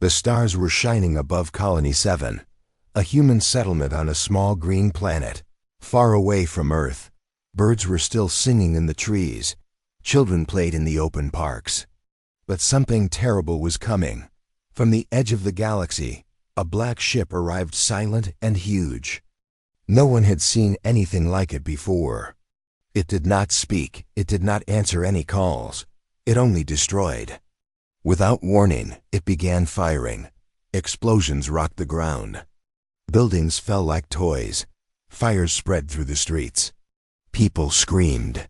The stars were shining above Colony 7, a human settlement on a small green planet, far away from Earth. Birds were still singing in the trees. Children played in the open parks. But something terrible was coming. From the edge of the galaxy, a black ship arrived, silent and huge. No one had seen anything like it before. It did not speak. It did not answer any calls. It only destroyed. Without warning, it began firing. Explosions rocked the ground. Buildings fell like toys. Fires spread through the streets. People screamed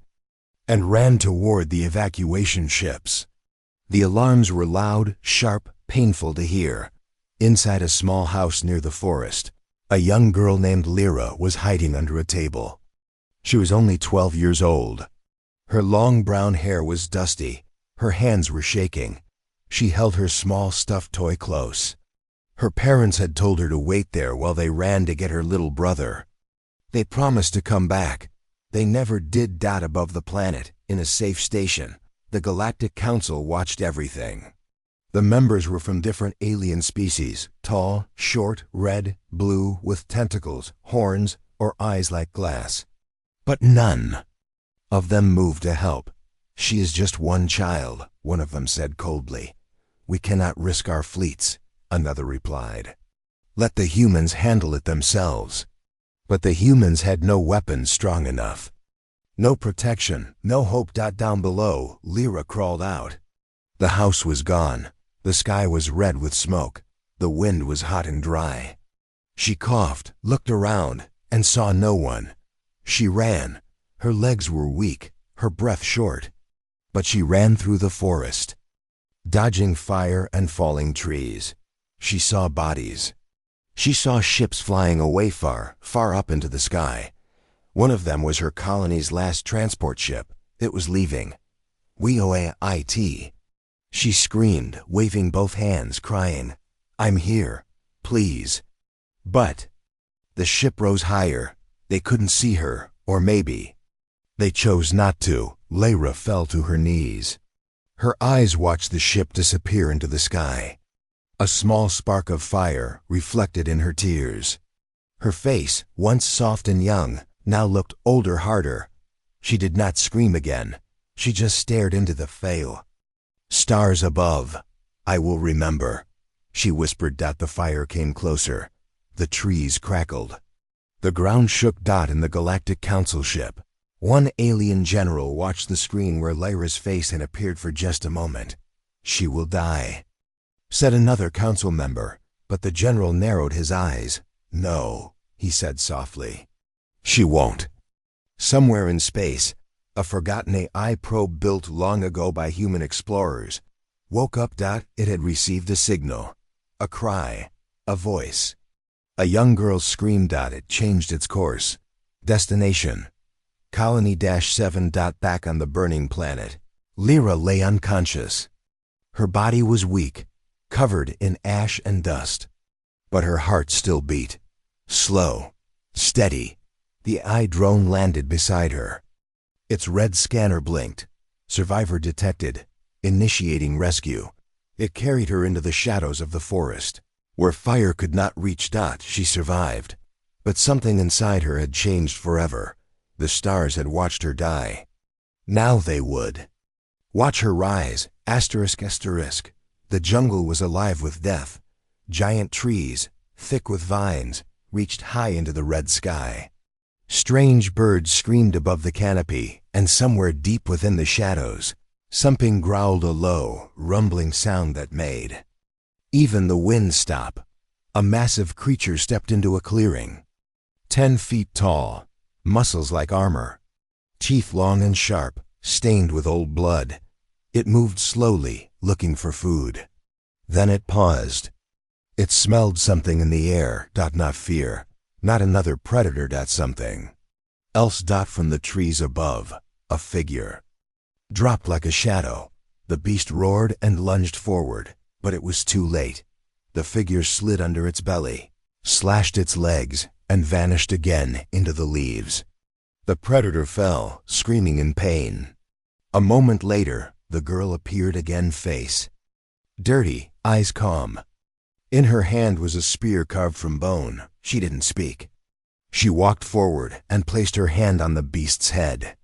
and ran toward the evacuation ships. The alarms were loud, sharp, painful to hear. Inside a small house near the forest, a young girl named Lyra was hiding under a table. She was only 12 years old. Her long brown hair was dusty. Her hands were shaking. She held her small stuffed toy close. Her parents had told her to wait there while they ran to get her little brother. They promised to come back. They never did. Above the planet, in a safe station, the Galactic Council watched everything. The members were from different alien species, tall, short, red, blue, with tentacles, horns, or eyes like glass. But none of them moved to help. "She is just one child," one of them said coldly. "We cannot risk our fleets," another replied. "Let the humans handle it themselves." But the humans had no weapons strong enough. No protection, no hope. Down below, Lyra crawled out. The house was gone. The sky was red with smoke. The wind was hot and dry. She coughed, looked around, and saw no one. She ran. Her legs were weak, her breath short. But she ran through the forest, dodging fire and falling trees. She saw bodies. She saw ships flying away far, far up into the sky. One of them was her colony's last transport ship. It was leaving. "We-O-A-I-T." She screamed, waving both hands, crying, "I'm here, please." But the ship rose higher. They couldn't see her, or maybe they chose not to. Lyra fell to her knees. Her eyes watched the ship disappear into the sky. A small spark of fire reflected in her tears. Her face, once soft and young, now looked older, harder. She did not scream again. She just stared into the veil. "Stars above, I will remember," she whispered. The fire came closer. The trees crackled. The ground shook. In the Galactic Council ship, one alien general watched the screen where Lyra's face had appeared for just a moment. "She will die," said another council member, but the general narrowed his eyes. "No," he said softly. "She won't." Somewhere in space, a forgotten AI probe built long ago by human explorers woke up. It had received a signal, a cry, a voice. A young girl screamed. It changed its course. Destination: Colony-7. Back on the burning planet, Lyra lay unconscious. Her body was weak, covered in ash and dust. But her heart still beat. Slow, steady. The eye drone landed beside her. Its red scanner blinked. Survivor detected. Initiating rescue. It carried her into the shadows of the forest, where fire could not reach. She survived. But something inside her had changed forever. The stars had watched her die. Now they would watch her rise. ****. The jungle was alive with death. Giant trees, thick with vines, reached high into the red sky. Strange birds screamed above the canopy, and somewhere deep within the shadows, something growled, a low, rumbling sound that made even the wind stop. A massive creature stepped into a clearing. 10 feet tall, muscles like armor, teeth long and sharp, stained with old blood. It moved slowly, looking for food. Then it paused. It smelled something in the air. Not fear, not another predator. Something else. From the trees above, a figure dropped like a shadow. The beast roared and lunged forward, but it was too late. The figure slid under its belly, slashed its legs, and vanished again into the leaves. The predator fell, screaming in pain. A moment later, the girl appeared again, face dirty, eyes calm. In her hand was a spear carved from bone. She didn't speak. She walked forward and placed her hand on the beast's head.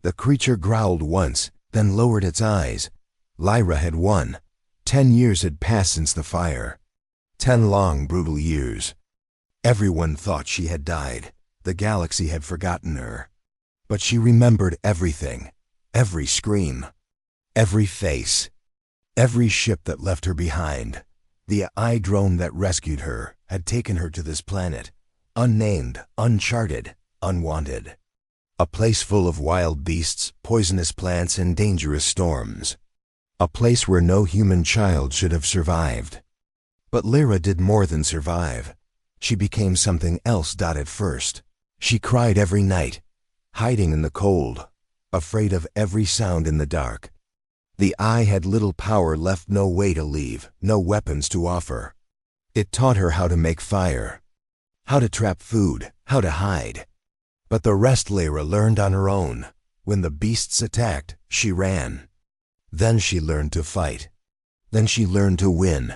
The creature growled once, then lowered its eyes. Lyra had won. 10 years had passed since the fire. 10 long, brutal years. Everyone thought she had died. The galaxy had forgotten her. But she remembered everything. Every scream. Every face. Every ship that left her behind. The AI drone that rescued her had taken her to this planet. Unnamed, uncharted, unwanted. A place full of wild beasts, poisonous plants, and dangerous storms. A place where no human child should have survived. But Lyra did more than survive. She became something else. At first, she cried every night, hiding in the cold, afraid of every sound in the dark. The eye had little power left, no way to leave, no weapons to offer. It taught her how to make fire, how to trap food, how to hide. But the rest Lyra learned on her own. When the beasts attacked, she ran. Then she learned to fight. Then she learned to win.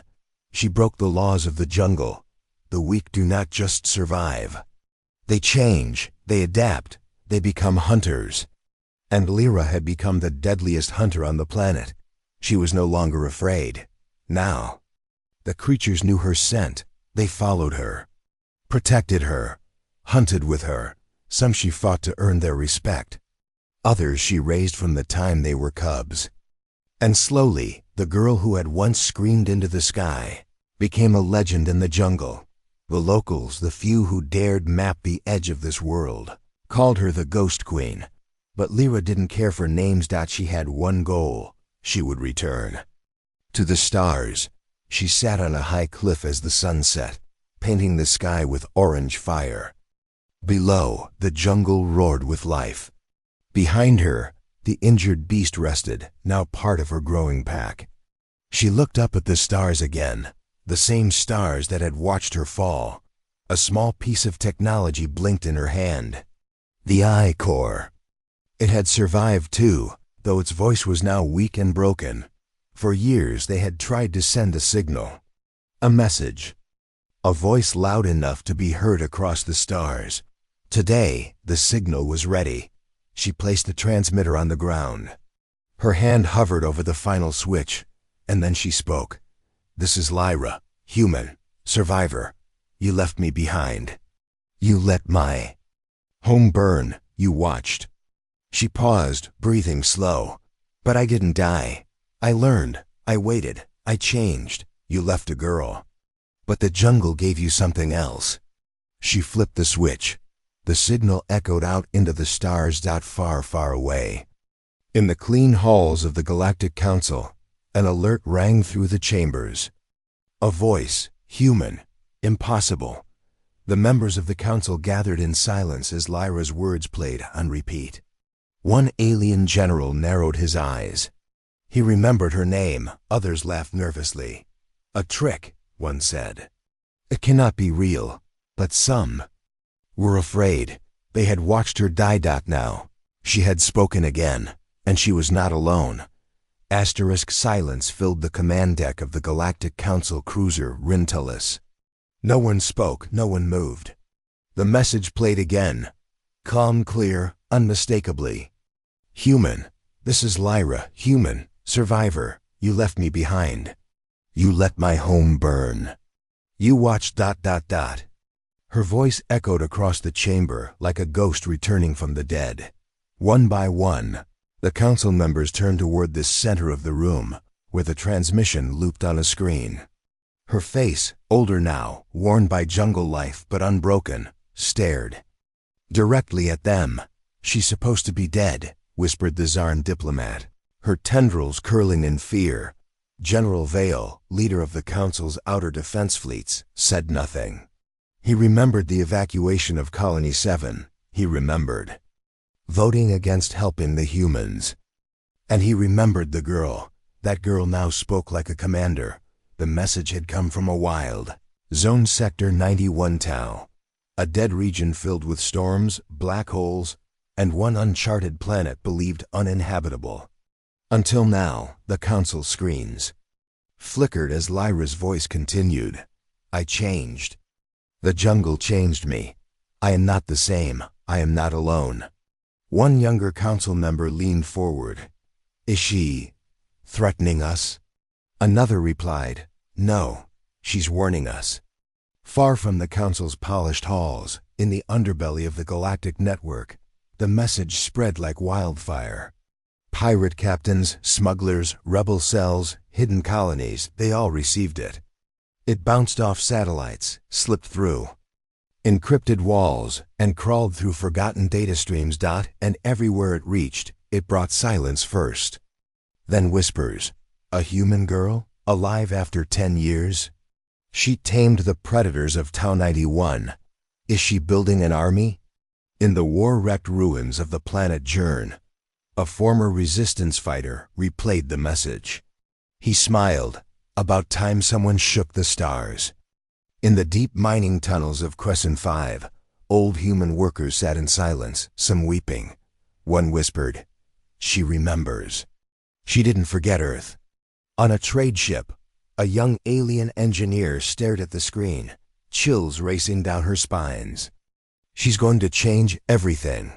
She broke the laws of the jungle. The weak do not just survive. They change, they adapt, they become hunters. And Lyra had become the deadliest hunter on the planet. She was no longer afraid. Now, the creatures knew her scent. They followed her, protected her, hunted with her. Some she fought to earn their respect. Others she raised from the time they were cubs. And slowly, the girl who had once screamed into the sky became a legend in the jungle. The locals, the few who dared map the edge of this world, called her the Ghost Queen. But Lyra didn't care for names. She had one goal. She would return. To the stars. She sat on a high cliff as the sun set, painting the sky with orange fire. Below, the jungle roared with life. Behind her, the injured beast rested, now part of her growing pack. She looked up at the stars again, the same stars that had watched her fall. A small piece of technology blinked in her hand. The eye core. It had survived too, though its voice was now weak and broken. For years they had tried to send a signal. A message. A voice loud enough to be heard across the stars. Today, the signal was ready. She placed the transmitter on the ground. Her hand hovered over the final switch, and then she spoke. "This is Lyra, human, survivor. You left me behind. You let my home burn. You watched." She paused, breathing slow. "But I didn't die. I learned. I waited. I changed. You left a girl. But the jungle gave you something else." She flipped the switch. The signal echoed out into the stars. Far, far away. In the clean halls of the Galactic Council, an alert rang through the chambers. A voice, human, impossible. The members of the council gathered in silence as Lyra's words played on repeat. One alien general narrowed his eyes. He remembered her name. Others laughed nervously. "A trick," one said. "It cannot be real." But some were afraid. They had watched her die. Now, she had spoken again, and she was not alone. Silence filled the command deck of the Galactic Council cruiser Rintalis. No one spoke, no one moved. The message played again, calm, clear, unmistakably. "Human, this is Lyra, human, survivor. You left me behind. You let my home burn. You watched. Her voice echoed across the chamber like a ghost returning from the dead. One by one, the council members turned toward the center of the room, where the transmission looped on a screen. Her face, older now, worn by jungle life but unbroken, stared directly at them. "She's supposed to be dead," whispered the Zarn diplomat, her tendrils curling in fear. General Vale, leader of the council's outer defense fleets, said nothing. He remembered the evacuation of Colony 7. He remembered voting against helping the humans. And he remembered the girl. That girl now spoke like a commander. The message had come from a wild Zone Sector 91 Tau, a dead region filled with storms, black holes, and one uncharted planet believed uninhabitable. Until now, the council screens flickered as Lyra's voice continued. I changed. The jungle changed me. I am not the same. I am not alone. One younger council member leaned forward. Is she threatening us? Another replied, no, she's warning us. Far from the council's polished halls, in the underbelly of the galactic network, the message spread like wildfire. Pirate captains, smugglers, rebel cells, hidden colonies, they all received it. It bounced off satellites, slipped through encrypted walls, and crawled through forgotten data streams. And everywhere it reached, it brought silence first. Then whispers. A human girl, alive after 10 years? She tamed the predators of Tau 91. Is she building an army? In the war-wrecked ruins of the planet Jern, a former resistance fighter replayed the message. He smiled. About time someone shook the stars. In the deep mining tunnels of Crescent 5, old human workers sat in silence, some weeping. One whispered, she remembers. She didn't forget Earth. On a trade ship, a young alien engineer stared at the screen, chills racing down her spines. She's going to change everything.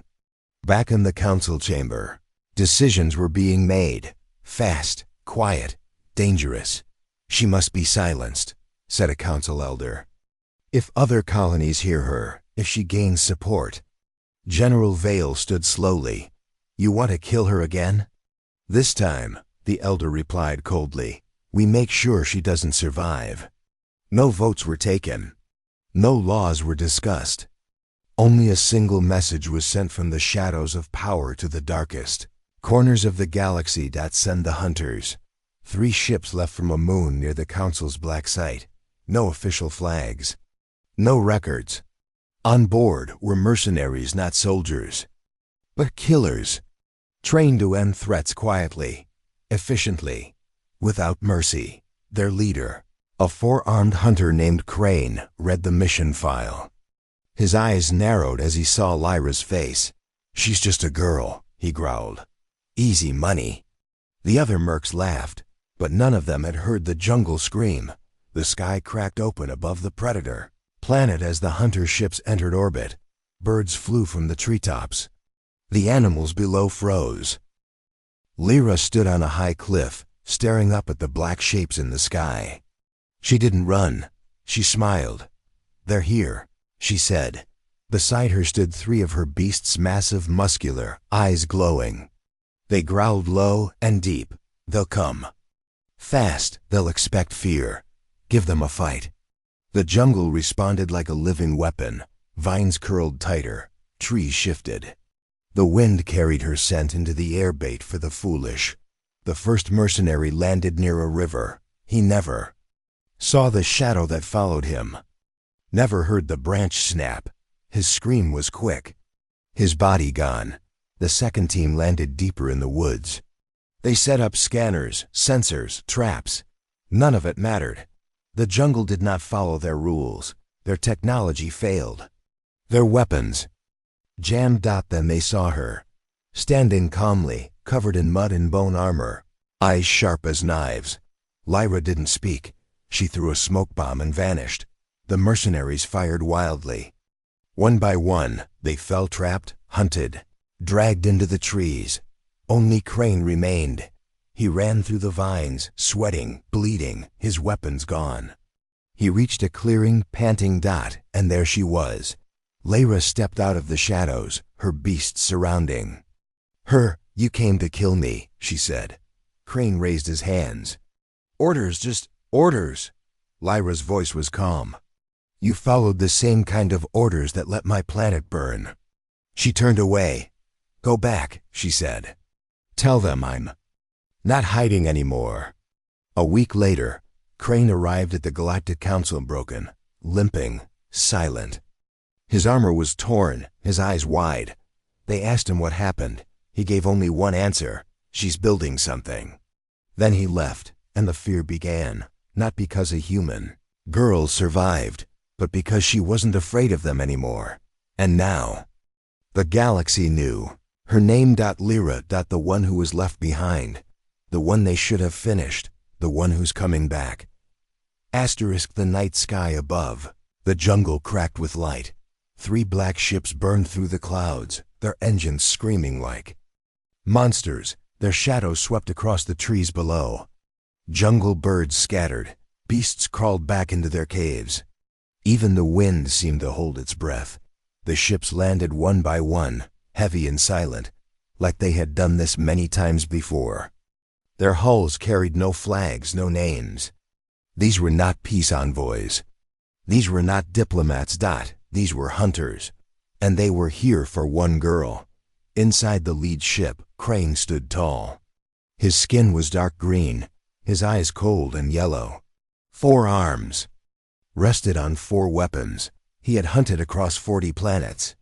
Back in the council chamber, decisions were being made. Fast, quiet, dangerous. She must be silenced, said a council elder. If other colonies hear her, if she gains support. General Vale stood slowly. You want to kill her again? This time, the elder replied coldly, we make sure she doesn't survive. No votes were taken. No laws were discussed. Only a single message was sent from the shadows of power to the darkest corners of the galaxy. Send the hunters. 3 ships left from a moon near the council's black site. No official flags. No records. On board were mercenaries, not soldiers, but killers, trained to end threats quietly, efficiently, without mercy. Their leader, a 4-armed hunter named Crane, read the mission file. His eyes narrowed as he saw Lyra's face. She's just a girl, he growled. Easy money. The other mercs laughed, but none of them had heard the jungle scream. The sky cracked open above the predator planet as the hunter ships entered orbit. Birds flew from the treetops. The animals below froze. Lyra stood on a high cliff, staring up at the black shapes in the sky. She didn't run. She smiled. They're here, she said. Beside her stood 3 of her beasts, massive, muscular, eyes glowing. They growled low and deep. They'll come. Fast, they'll expect fear. Give them a fight. The jungle responded like a living weapon. Vines curled tighter. Trees shifted. The wind carried her scent into the air, bait for the foolish. The first mercenary landed near a river. He never saw the shadow that followed him. Never heard the branch snap. His scream was quick. His body gone. The second team landed deeper in the woods. They set up scanners, sensors, traps. None of it mattered. The jungle did not follow their rules. Their technology failed. Their weapons jammed. Then they saw her, standing calmly, covered in mud and bone armor, eyes sharp as knives. Lyra didn't speak. She threw a smoke bomb and vanished. The mercenaries fired wildly. One by one, they fell, trapped, hunted, dragged into the trees. Only Crane remained. He ran through the vines, sweating, bleeding, his weapons gone. He reached a clearing, panting. And there she was. Lyra stepped out of the shadows, her beasts surrounding her. You came to kill me, she said. Crane raised his hands. Orders, just orders. Lyra's voice was calm. You followed the same kind of orders that let my planet burn. She turned away. Go back, she said. Tell them I'm not hiding anymore. A week later, Crane arrived at the Galactic Council, broken, limping, silent. His armor was torn, his eyes wide. They asked him what happened. He gave only one answer. She's building something. Then he left, and the fear began, not because a human girl survived, but because she wasn't afraid of them anymore. And now, the galaxy knew. Her name. Lyra. The one who was left behind. The one they should have finished. The one who's coming back. The night sky above. The jungle cracked with light. 3 black ships burned through the clouds, their engines screaming like monsters. Their shadows swept across the trees below. Jungle birds scattered. Beasts crawled back into their caves. Even the wind seemed to hold its breath. The ships landed one by one, heavy and silent, like they had done this many times before. Their hulls carried no flags, no names. These were not peace envoys. These were not diplomats. These were hunters. And they were here for one girl. Inside the lead ship, Crane stood tall. His skin was dark green, his eyes cold and yellow. 4 arms. Rested on 4 weapons. He had hunted across 40 planets.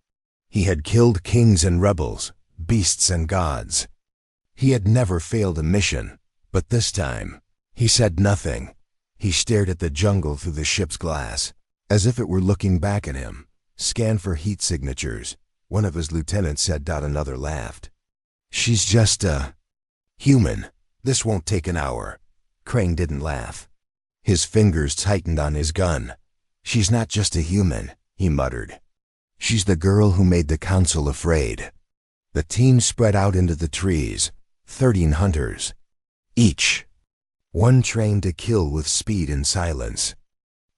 He had killed kings and rebels, beasts and gods. He had never failed a mission, but this time, he said nothing. He stared at the jungle through the ship's glass, as if it were looking back at him. Scan for heat signatures, one of his lieutenants said. Another laughed. She's just a human. This won't take an hour. Crane didn't laugh. His fingers tightened on his gun. She's not just a human, he muttered. She's the girl who made the council afraid. The team spread out into the trees, 13 hunters. Each. One trained to kill with speed and silence.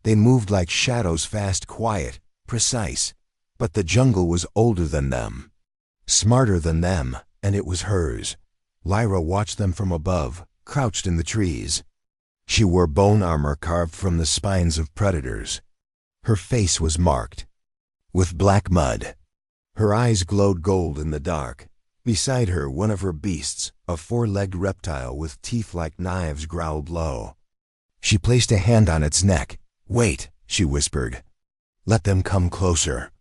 They moved like shadows, fast, quiet, precise. But the jungle was older than them, smarter than them, and it was hers. Lyra watched them from above, crouched in the trees. She wore bone armor carved from the spines of predators. Her face was marked with black mud. Her eyes glowed gold in the dark. Beside her, one of her beasts, a 4-legged reptile with teeth like knives, growled low. She placed a hand on its neck. "Wait," she whispered. "Let them come closer."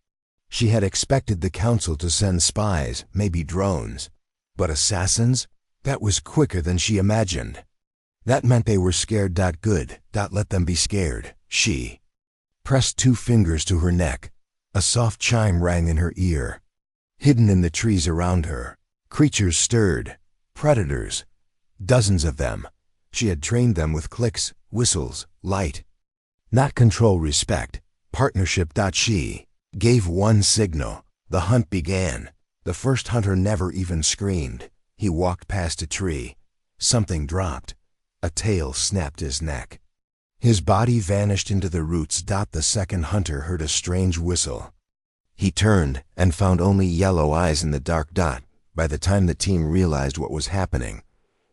She had expected the council to send spies, maybe drones. But assassins? That was quicker than she imagined. That meant they were scared. Good. Let them be scared. She pressed 2 fingers to her neck. A soft chime rang in her ear. Hidden in the trees around her, creatures stirred. Predators. Dozens of them. She had trained them with clicks, whistles, light. Not control, respect. Partnership. She gave one signal. The hunt began. The first hunter never even screamed. He walked past a tree. Something dropped. A tail snapped his neck. His body vanished into the roots. The second hunter heard a strange whistle. He turned and found only yellow eyes in the dark. By the time the team realized what was happening,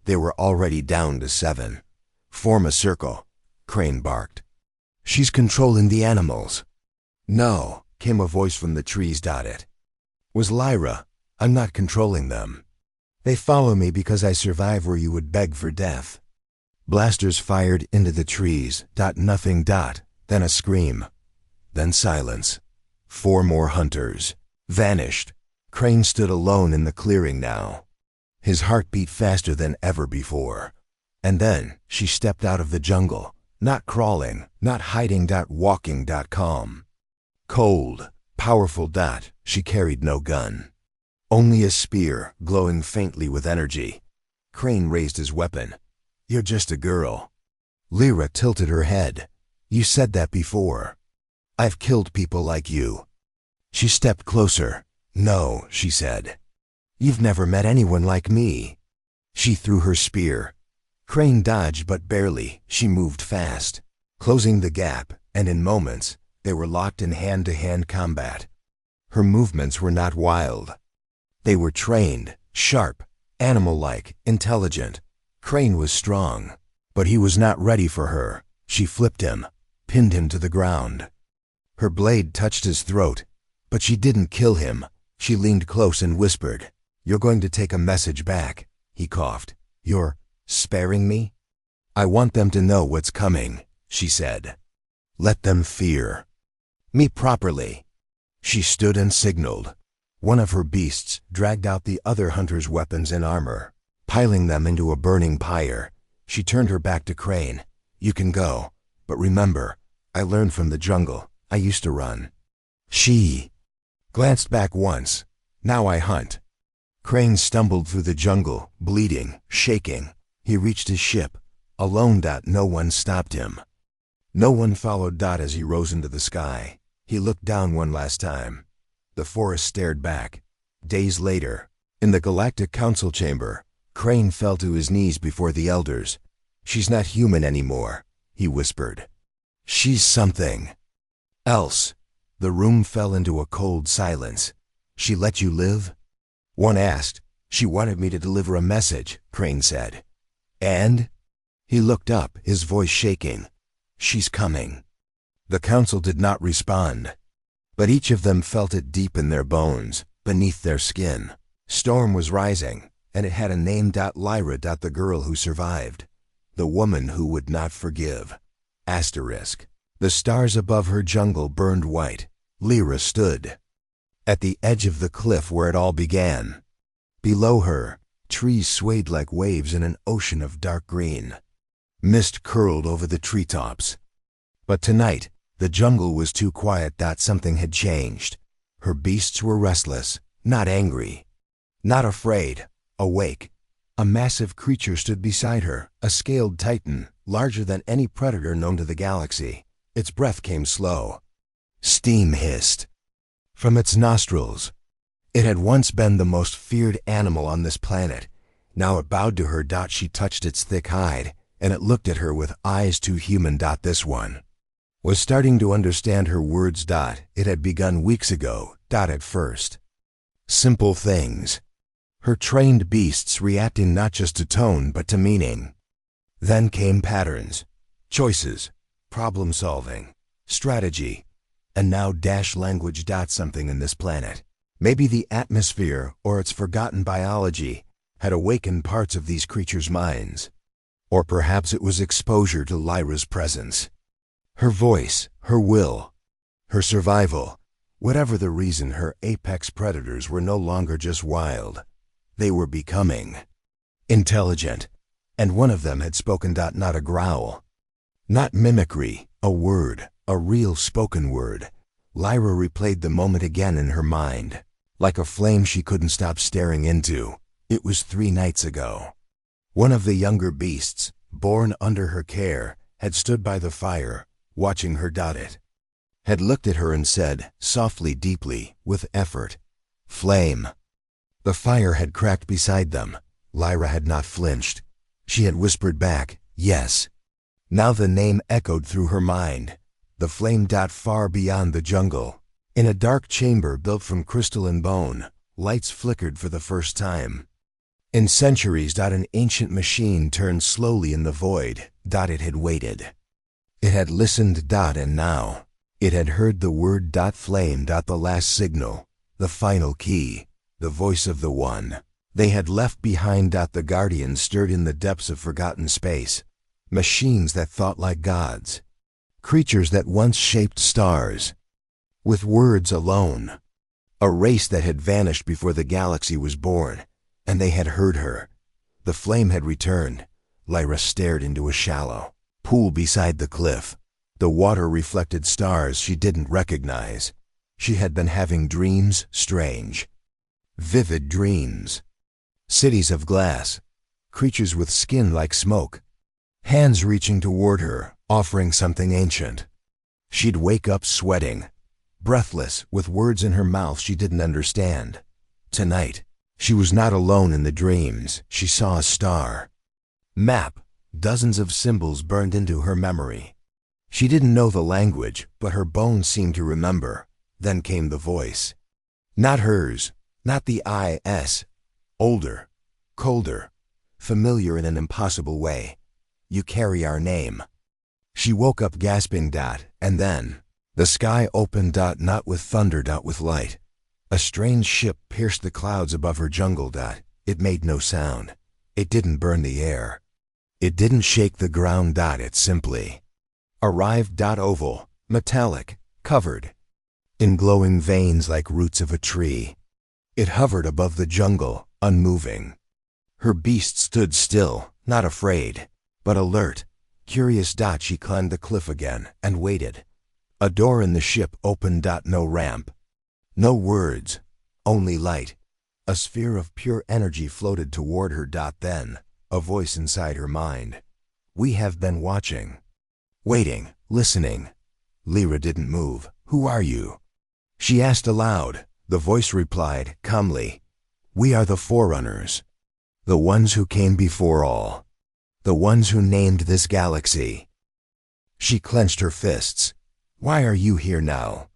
they were already down to 7. "Form a circle," Crane barked. "She's controlling the animals." "No," came a voice from the trees. It was Lyra. "I'm not controlling them. They follow me because I survive where you would beg for death." Blasters fired into the trees. Nothing. Then a scream. Then silence. 4 more hunters vanished. Crane stood alone in the clearing now. His heart beat faster than ever before. And then she stepped out of the jungle. Not crawling, not hiding. Walking. Calm. Cold. Powerful. She carried no gun. Only a spear, glowing faintly with energy. Crane raised his weapon. "You're just a girl." Lyra tilted her head. "You said that before. I've killed people like you." She stepped closer. "No," she said. "You've never met anyone like me." She threw her spear. Crane dodged, but barely. She moved fast, closing the gap, and in moments, they were locked in hand-to-hand combat. Her movements were not wild. They were trained, sharp, animal-like, intelligent. Crane was strong, but he was not ready for her. She flipped him, pinned him to the ground. Her blade touched his throat, but she didn't kill him. She leaned close and whispered, "You're going to take a message back." He coughed. "You're sparing me?" "I want them to know what's coming," she said. "Let them fear me properly." She stood and signaled. One of her beasts dragged out the other hunter's weapons and armor, piling them into a burning pyre. She turned her back to Crane. "You can go, but remember, I learned from the jungle. I used to run." She glanced back once. "Now I hunt." Crane stumbled through the jungle, bleeding, shaking. He reached his ship. Alone. No one stopped him. No one followed Dot as he rose into the sky. He looked down one last time. The forest stared back. Days later, in the Galactic Council chamber, Crane fell to his knees before the elders. "She's not human anymore," he whispered. "She's something else." The room fell into a cold silence. "She let you live?" one asked. "She wanted me to deliver a message," Crane said. "And?" He looked up, his voice shaking. "She's coming." The council did not respond, but each of them felt it deep in their bones, beneath their skin. Storm was rising, and it had a name. Lyra. The girl who survived. The woman who would not forgive. Asterisk. The stars above her jungle burned white. Lyra stood at the edge of the cliff where it all began. Below her, trees swayed like waves in an ocean of dark green. Mist curled over the treetops. But tonight, the jungle was too quiet. Something had changed. Her beasts were restless, not angry, not afraid, awake. A massive creature stood beside her, a scaled titan, larger than any predator known to the galaxy. Its breath came slow. Steam hissed from its nostrils. It had once been the most feared animal on this planet. Now it bowed to her. She touched its thick hide, and it looked at her with eyes too human. This one was starting to understand her words. It had begun weeks ago. At first, simple things. Her trained beasts reacting not just to tone but to meaning. Then came patterns, choices, problem solving, strategy, and now language. Something in this planet, maybe the atmosphere or its forgotten biology, had awakened parts of these creatures' minds. Or perhaps it was exposure to Lyra's presence. Her voice, her will, her survival. Whatever the reason, her apex predators were no longer just wild. They were becoming intelligent, and one of them had spoken. Not a growl, not mimicry, a word, a real spoken word. Lyra replayed the moment again in her mind, like a flame she couldn't stop staring into. It was 3 nights ago. One of the younger beasts, born under her care, had stood by the fire, watching her. It had looked at her and said, softly, deeply, with effort, "Flame." The fire had cracked beside them. Lyra had not flinched. She had whispered back, "Yes." Now the name echoed through her mind. The flame. Far beyond the jungle, in a dark chamber built from crystalline bone, lights flickered for the first time. In centuries. An ancient machine turned slowly in the void. It had waited. It had listened. And now, it had heard the word. Flame. The last signal, the final key, the voice of the one they had left behind. The guardians stirred in the depths of forgotten space. Machines that thought like gods. Creatures that once shaped stars. With words alone. A race that had vanished before the galaxy was born. And they had heard her. The flame had returned. Lyra stared into a shallow pool beside the cliff. The water reflected stars she didn't recognize. She had been having dreams, strange, vivid dreams. Cities of glass, creatures with skin like smoke, hands reaching toward her, offering something ancient. She'd wake up sweating, breathless, with words in her mouth she didn't understand. Tonight, she was not alone in the dreams. She saw a star. Map. Dozens of symbols burned into her memory. She didn't know the language, but her bones seemed to remember. Then came the voice. Not hers, not the I.S. Older, colder, familiar in an impossible way. "You carry our name." She woke up gasping. And then, the sky opened. Not with thunder. With light. A strange ship pierced the clouds above her jungle. It made no sound. It didn't burn the air. It didn't shake the ground. It simply arrived. Oval, metallic, covered in glowing veins like roots of a tree. It hovered above the jungle, unmoving. Her beast stood still, not afraid, but alert, curious. She climbed the cliff again and waited. A door in the ship opened. No ramp. No words, only light. A sphere of pure energy floated toward her. Then, a voice inside her mind. "We have been watching, waiting, listening. Lyra didn't move. "Who are you?" she asked aloud. The voice replied, calmly, "We are the Forerunners. The ones who came before all. The ones who named this galaxy." She clenched her fists. "Why are you here now?"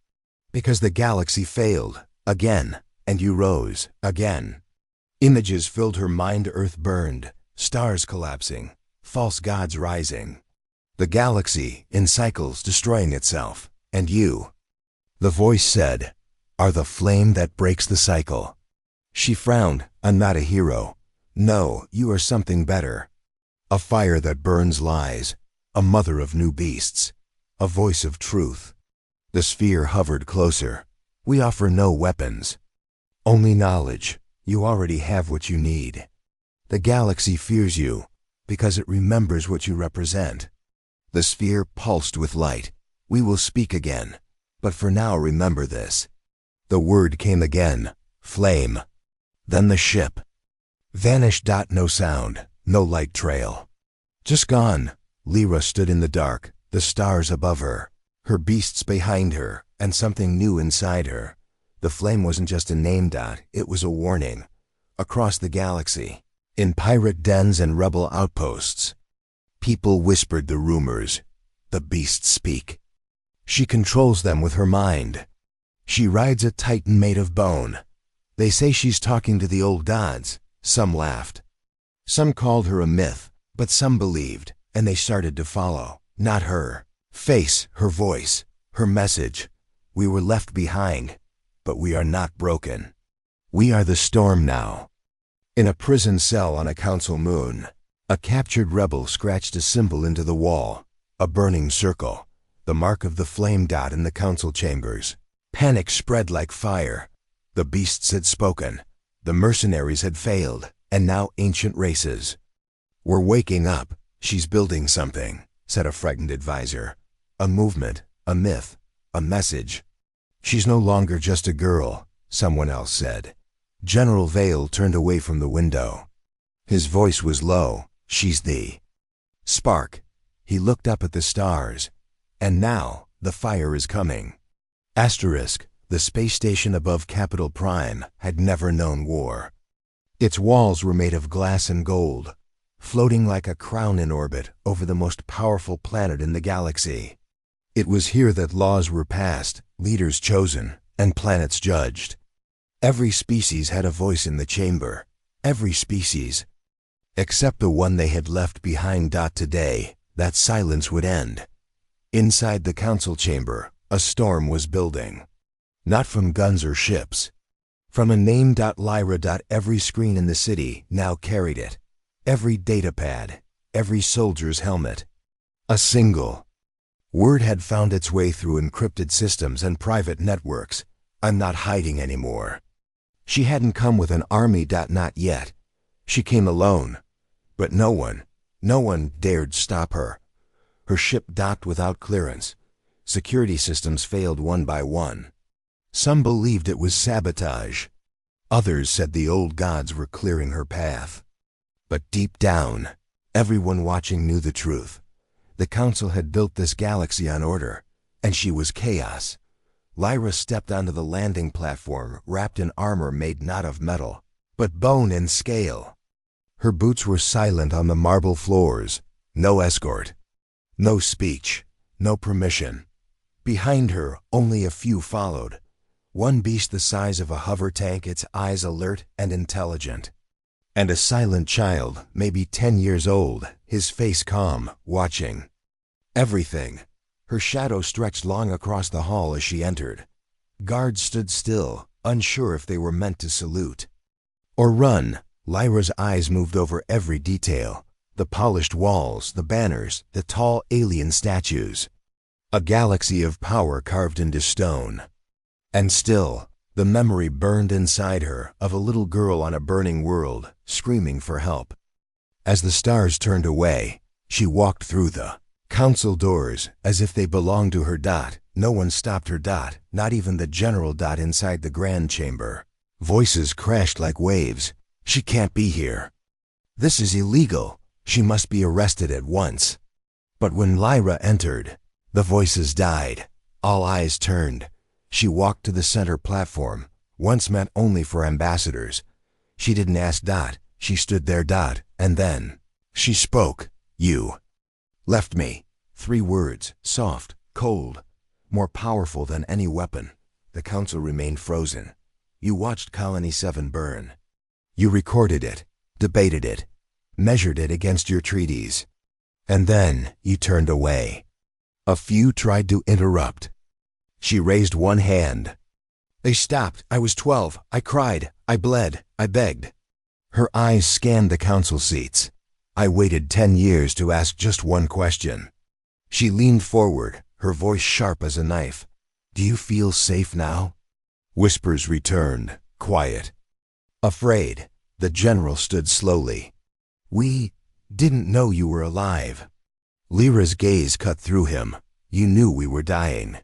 "Because the galaxy failed. Again. And you rose. Again." Images filled her mind. Earth burned. Stars collapsing. False gods rising. The galaxy, in cycles, destroying itself. And you, the voice said, are the flame that breaks the cycle. She frowned. "I'm not a hero. No, you are something better. A fire that burns lies. A mother of new beasts. A voice of truth." The sphere hovered closer. "We offer no weapons. Only knowledge. You already have what you need. The galaxy fears you because it remembers what you represent." The sphere pulsed with light. "We will speak again. But for now, remember this." The word came again. Flame. Then the ship vanished. No sound. No light trail. Just gone. Lyra stood in the dark, the stars above her, her beasts behind her, and something new inside her. The flame wasn't just a name. It was a warning. Across the galaxy, in pirate dens and rebel outposts, people whispered the rumors. The beasts speak. She controls them with her mind. She rides a titan made of bone. They say she's talking to the old gods. Some laughed. Some called her a myth, but some believed, and they started to follow. Not her face, her voice, her message. We were left behind, but we are not broken. We are the storm now. In a prison cell on a council moon, a captured rebel scratched a symbol into the wall, a burning circle, the mark of the flame. In the council chambers, panic spread like fire. The beasts had spoken. The mercenaries had failed, and now ancient races were waking up. "She's building something," said a frightened advisor. "A movement, a myth, a message." "She's no longer just a girl," someone else said. General Vale turned away from the window. His voice was low. "She's the spark." He looked up at the stars. "And now, the fire is coming." Asterisk, the space station above Capital Prime, had never known war. Its walls were made of glass and gold, floating like a crown in orbit over the most powerful planet in the galaxy. It was here that laws were passed, leaders chosen, and planets judged. Every species had a voice in the chamber. Every species. Except the one they had left behind. Today, that silence would end. Inside the council chamber, a storm was building. Not from guns or ships. From a name. Lyra. Every screen in the city now carried it. Every datapad, every soldier's helmet. A single word had found its way through encrypted systems and private networks. "I'm not hiding anymore." She hadn't come with an army. Not yet. She came alone. But no one dared stop her. Her ship docked without clearance. Security systems failed one by one. Some believed it was sabotage. Others said the old gods were clearing her path. But deep down, everyone watching knew the truth. The council had built this galaxy on order, and she was chaos. Lyra stepped onto the landing platform, wrapped in armor made not of metal, but bone and scale. Her boots were silent on the marble floors. No escort. No speech. No permission. Behind her, only a few followed. One beast the size of a hover tank, its eyes alert and intelligent. And a silent child, maybe 10 years old, his face calm, watching everything. Her shadow stretched long across the hall as she entered. Guards stood still, unsure if they were meant to salute or run. Lyra's eyes moved over every detail. The polished walls, the banners, the tall alien statues. A galaxy of power carved into stone. And still, the memory burned inside her of a little girl on a burning world, screaming for help. As the stars turned away, she walked through the council doors as if they belonged to her. No one stopped her. Not even the general. Inside the grand chamber, voices crashed like waves. "She can't be here. This is illegal. She must be arrested at once." But when Lyra entered, The voices died. All eyes turned. She walked to the center platform, once meant only for ambassadors. She didn't ask Dot. She stood there, Dot, and then she spoke. You left me. 3 words, soft, cold, more powerful than any weapon. The council remained frozen. You watched Colony 7 burn. You recorded it, debated it, measured it against your treaties. And then you turned away. A few tried to interrupt. She raised one hand. They stopped. I was 12. I cried. I bled. I begged. Her eyes scanned the council seats. I waited 10 years to ask just one question. She leaned forward, her voice sharp as a knife. Do you feel safe now? Whispers returned, quiet. Afraid, the general stood slowly. We didn't know you were alive. Lyra's gaze cut through him. You knew we were dying.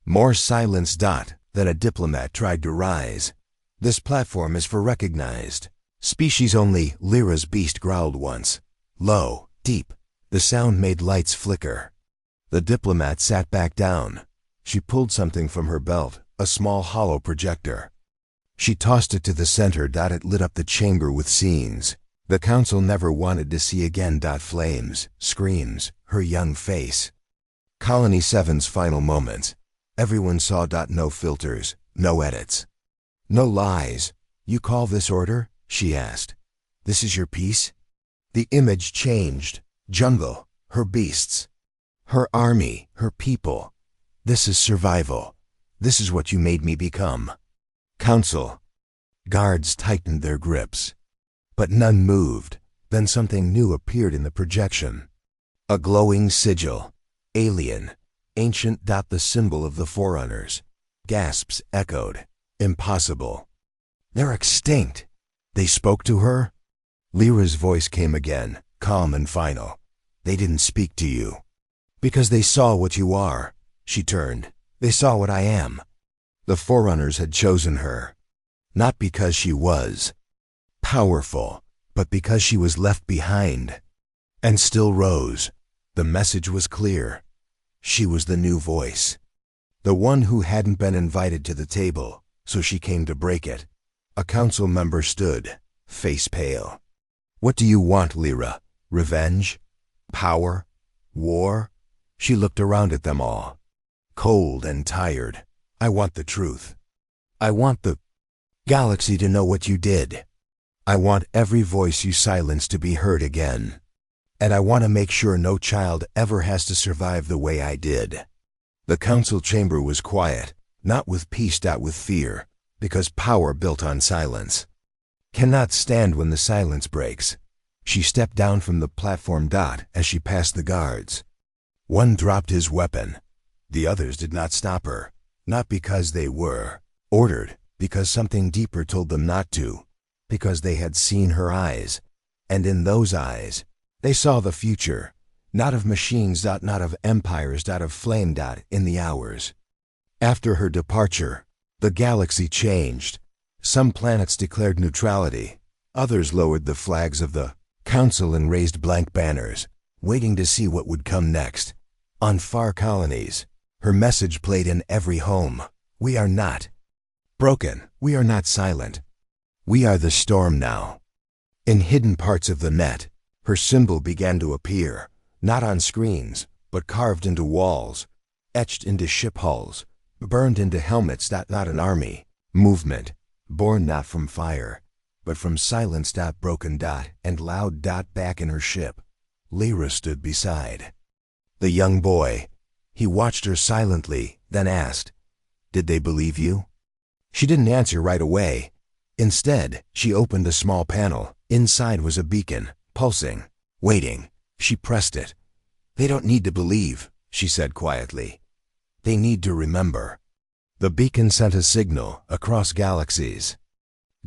More silence, Dot. Then a diplomat tried to rise. This platform is for recognized species only. Lyra's beast growled once. Low, deep. The sound made lights flicker. The diplomat sat back down. She pulled something from her belt, a small hollow projector. She tossed it to the center. It lit up the chamber with scenes the council never wanted to see again. Flames, screams, her young face. Colony 7's final moments. Everyone saw. No filters, no edits, no lies. You call this order? She asked. This is your piece? The image changed. Jungle, her beasts, her army, her people. This is survival. This is what you made me become. Council. Guards tightened their grips. But none moved. Then something new appeared in the projection. A glowing sigil. Alien. Ancient. The symbol of the Forerunners. Gasps echoed. Impossible. They're extinct. They spoke to her? Lyra's voice came again, calm and final. They didn't speak to you. Because they saw what you are. She turned. They saw what I am. The Forerunners had chosen her. Not because she was powerful, but because she was left behind. And still rose. The message was clear. She was the new voice. The one who hadn't been invited to the table, so she came to break it. A council member stood, face pale. What do you want, Lyra? Revenge? Power? War? She looked around at them all. Cold and tired. I want the truth. I want the galaxy to know what you did. I want every voice you silenced to be heard again. And I want to make sure no child ever has to survive the way I did. The council chamber was quiet, not with peace, with fear, because power built on silence cannot stand when the silence breaks. She stepped down from the platform. As she passed the guards. One dropped his weapon. The others did not stop her, not because they were ordered, because something deeper told them not to, because they had seen her eyes, and in those eyes, they saw the future, not of machines, not of empires, of flame, in the hours. After her departure, the galaxy changed. Some planets declared neutrality. Others lowered the flags of the council and raised blank banners, waiting to see what would come next. On far colonies, her message played in every home. We are not broken. We are not silent. We are the storm now. In hidden parts of the net, her symbol began to appear, not on screens, but carved into walls, etched into ship hulls, burned into helmets. Not an army movement, born not from fire, but from silence. Broken. And loud. Back in her ship, Lyra stood beside the young boy. He watched her silently, then asked, "Did they believe you?" She didn't answer right away. Instead, she opened a small panel. Inside was a beacon, pulsing, waiting. She pressed it. "They don't need to believe," she said quietly. "They need to remember." The beacon sent a signal across galaxies,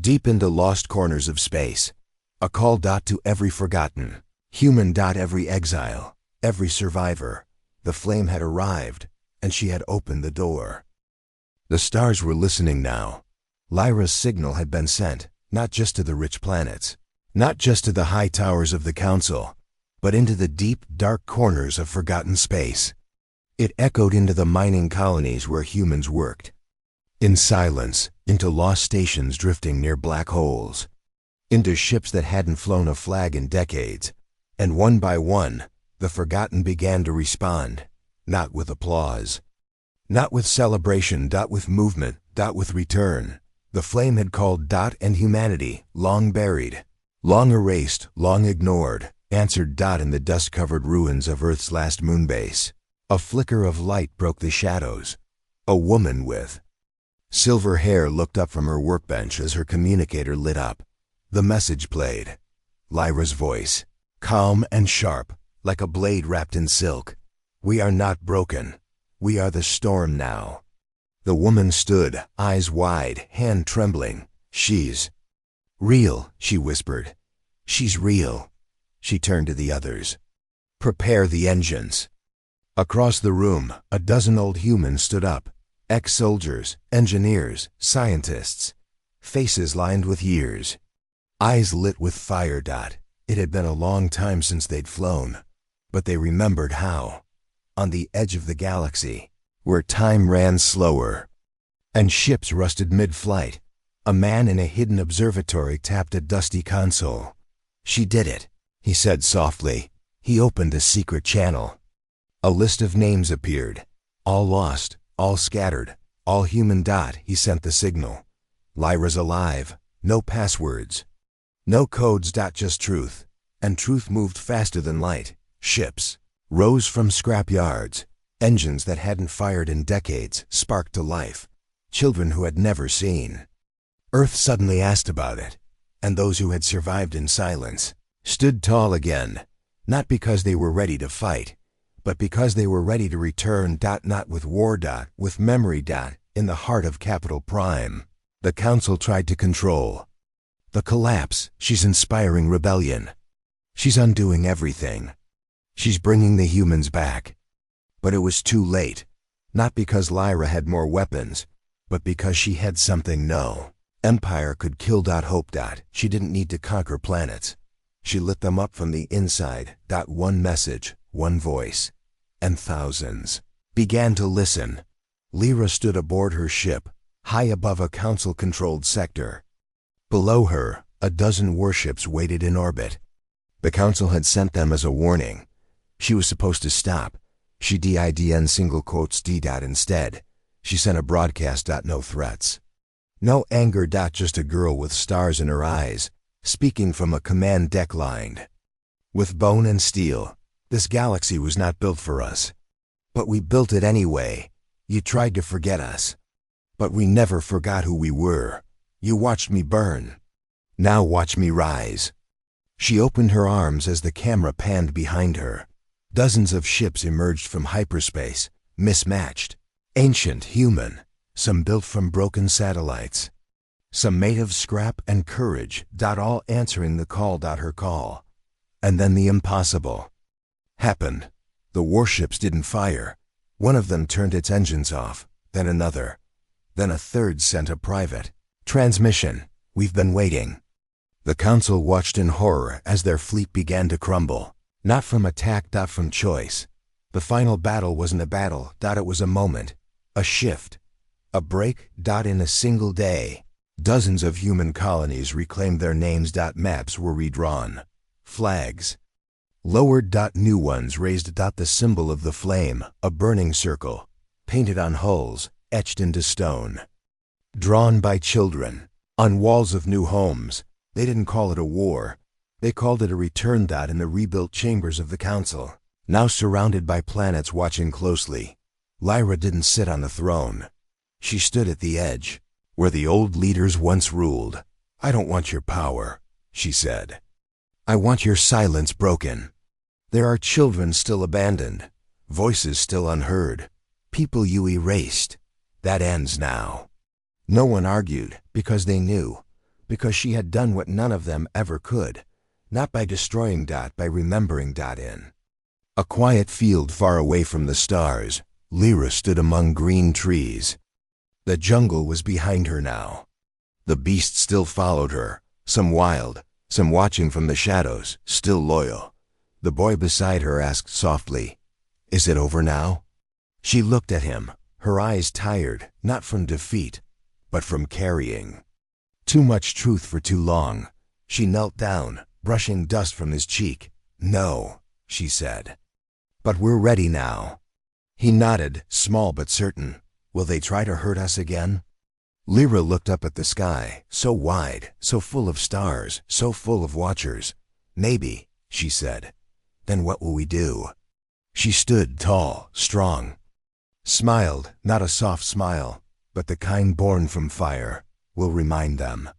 deep into lost corners of space. A call. To every forgotten human. Every exile, every survivor. The flame had arrived, and she had opened the door. The stars were listening now. Lyra's signal had been sent, not just to the rich planets, not just to the high towers of the council, but into the deep, dark corners of forgotten space. It echoed into the mining colonies where humans worked. In silence, into lost stations drifting near black holes. Into ships that hadn't flown a flag in decades. And one by one, the forgotten began to respond. Not with applause. Not with celebration, with movement, with return. The flame had called and humanity, long buried, long erased, long ignored, answered in the dust-covered ruins of Earth's last moonbase. A flicker of light broke the shadows. A woman with silver hair looked up from her workbench as her communicator lit up. The message played. Lyra's voice, calm and sharp, like a blade wrapped in silk. "We are not broken. We are the storm now." The woman stood, eyes wide, hand trembling. "She's real," she whispered. "She's real." She turned to the others. "Prepare the engines." Across the room, a dozen old humans stood up. Ex-soldiers, engineers, scientists. Faces lined with years. Eyes lit with fire. It had been a long time since they'd flown. But they remembered how. On the edge of the galaxy, where time ran slower, and ships rusted mid-flight, a man in a hidden observatory tapped a dusty console. "She did it," he said softly. He opened a secret channel. A list of names appeared. All lost, all scattered, all human. He sent the signal. "Lyra's alive. No passwords. No codes. Just truth." And truth moved faster than light. Ships rose from scrap yards. Engines that hadn't fired in decades sparked to life. Children who had never seen. Earth suddenly asked about it. And those who had survived in silence stood tall again. Not because they were ready to fight, but because they were ready to return. Not with war. With memory. In the heart of Capital Prime. The Council tried to control the collapse. She's inspiring rebellion. She's undoing everything. She's bringing the humans back. But it was too late. Not because Lyra had more weapons, but because she had something no empire could kill. Hope. She didn't need to conquer planets. She lit them up from the inside. One message, one voice. And thousands began to listen. Lyra stood aboard her ship, high above a council-controlled sector. Below her, a dozen warships waited in orbit. The council had sent them as a warning. She was supposed to stop. She didn single quotes d. Instead, she sent a broadcast. No threats. No anger. Just a girl with stars in her eyes, speaking from a command deck lined with bone and steel. "This galaxy was not built for us. But we built it anyway. You tried to forget us. But we never forgot who we were. You watched me burn. Now watch me rise." She opened her arms as the camera panned behind her. Dozens of ships emerged from hyperspace, mismatched, ancient, human, some built from broken satellites, some made of scrap and courage. All answering the call. Her call. And then the impossible happened. The warships didn't fire. One of them turned its engines off, then another. Then a third sent a private transmission. "We've been waiting." The council watched in horror as their fleet began to crumble. Not from attack. From choice. The final battle wasn't a battle. It was a moment. A shift. A break. In a single day. Dozens of human colonies reclaimed their names. Maps were redrawn. Flags lowered. New ones raised. The symbol of the flame, a burning circle, painted on hulls, etched into stone. Drawn by children, on walls of new homes. They didn't call it a war. They called it a return. In the rebuilt chambers of the council, now surrounded by planets watching closely. Lyra didn't sit on the throne. She stood at the edge, where the old leaders once ruled. "I don't want your power," she said. "I want your silence broken. There are children still abandoned, voices still unheard, people you erased. That ends now." No one argued, because they knew. Because she had done what none of them ever could. Not by destroying. By remembering. In a quiet field far away from the stars, Lyra stood among green trees. The jungle was behind her now. The beasts still followed her, some wild, some watching from the shadows, still loyal. The boy beside her asked softly, "Is it over now?" She looked at him, her eyes tired, not from defeat, but from carrying too much truth for too long. She knelt down, brushing dust from his cheek. "No," she said. "But we're ready now." He nodded, small but certain. "Will they try to hurt us again?" Lyra looked up at the sky, so wide, so full of stars, so full of watchers. "Maybe," she said. "Then what will we do?" She stood tall, strong, smiled, not a soft smile, but the kind born from fire. "We'll remind them."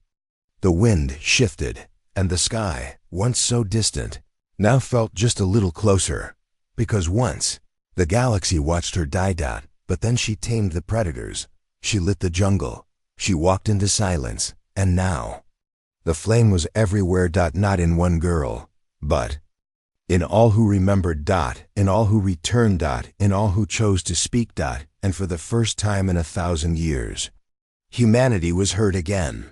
The wind shifted, and the sky, once so distant, now felt just a little closer. Because once, the galaxy watched her die. But then she tamed the predators. She lit the jungle. She walked into silence. And now, the flame was everywhere. Not in one girl, but in all who remembered. In all who returned. In all who chose to speak. And for the first time in 1,000 years, humanity was heard again.